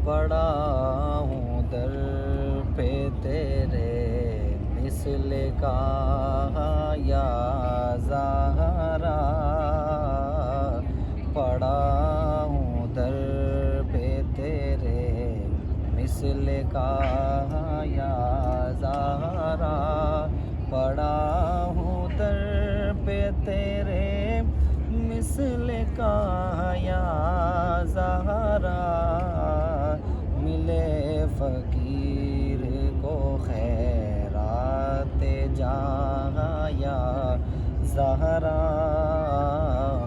پڑا ہوں در پہ تیرے مثل کا یا زہرا، پڑا ہوں در پہ تیرے مثل کا یا زہرا، پڑا ہوں در پہ تیرے مثل کا یا زہرا، ملے فقیر کو خیرات جہاں یا زہرا،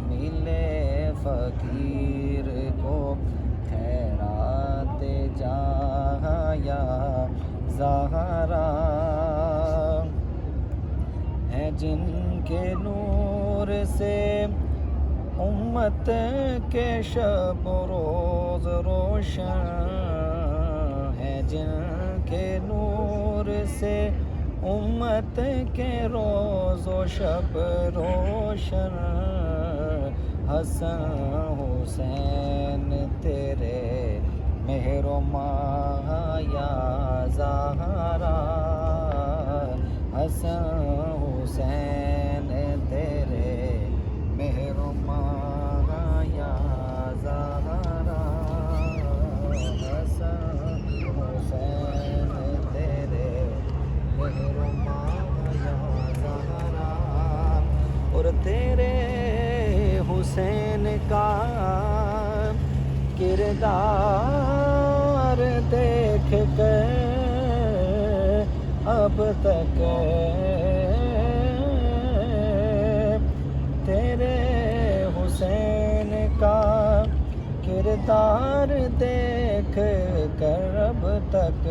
ملے فقیر کو خیرات جہاں یا زہرا، ہے جن کے نور سے امت کے شب روز روشن، ہے جن کے نور سے امت کے روز و شب روشن، حسن حسین تیرے مہر و ماہ یا زہرا، حسن حسین تیرے مہر و ماہ یا زہرا، حسن حسین تیرے مہر و ماہ یا زہرا، اور تیرے حسین کا کردار دیکھ کر اب تک تیرے حسین کا کردار دیکھ کر اب تک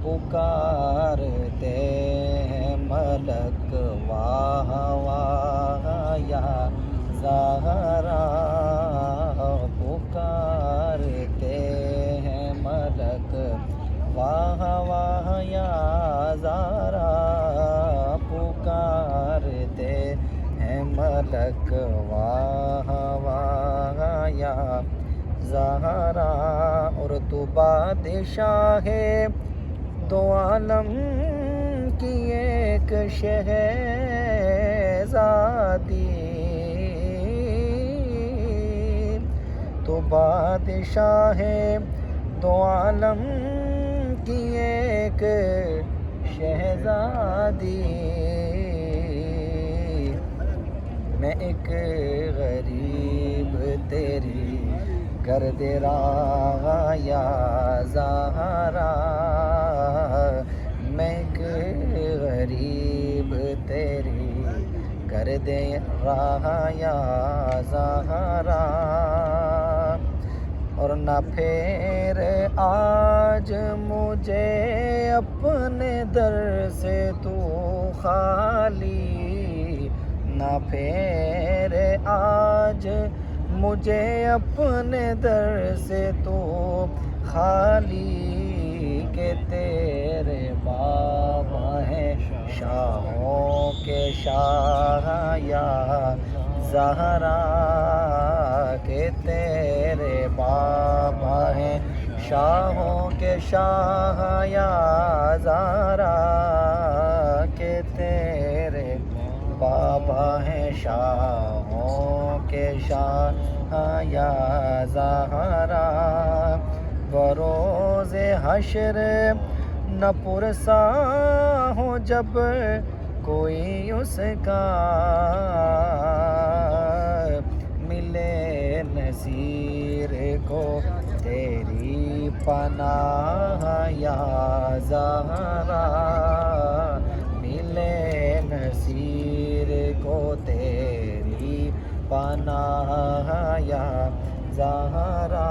پکارتے ہیں ملک واہ واہ یا زہرا، پکارتے ہیں ملک واہ واہ یا زہرا، پکارتے ہیں ملک واہ واہ یا زہرا، اور تو بادشاہ ہے دو عالم کی ایک شہزادی، تو بادشاہ ہے دو عالم کی ایک شہزادی، میں ایک غریب تیری گرد راہ یا زہرا، میں ایک غریب تیری گرد راہ یا زہرا، اور نہ پھیر آج مجھے اپنے در سے تو خالی، نہ پھیر آج مجھے اپنے در سے تو خالی، کہ تیرے بابا ہیں شاہوں کے شاہ یا زہرا، کہ تیرے بابا ہیں شاہوں کے شاہ یا زہرا، کہ تیرے بابا ہیں شاہوں کے شاہ یا زہرا، بروز حشر نہ پرسا ہو جب کوئی اس کا، ملے نصیر کو تیری پناہ یا زہرا، ملے نصیر کو تیری پناہ یا زہرا۔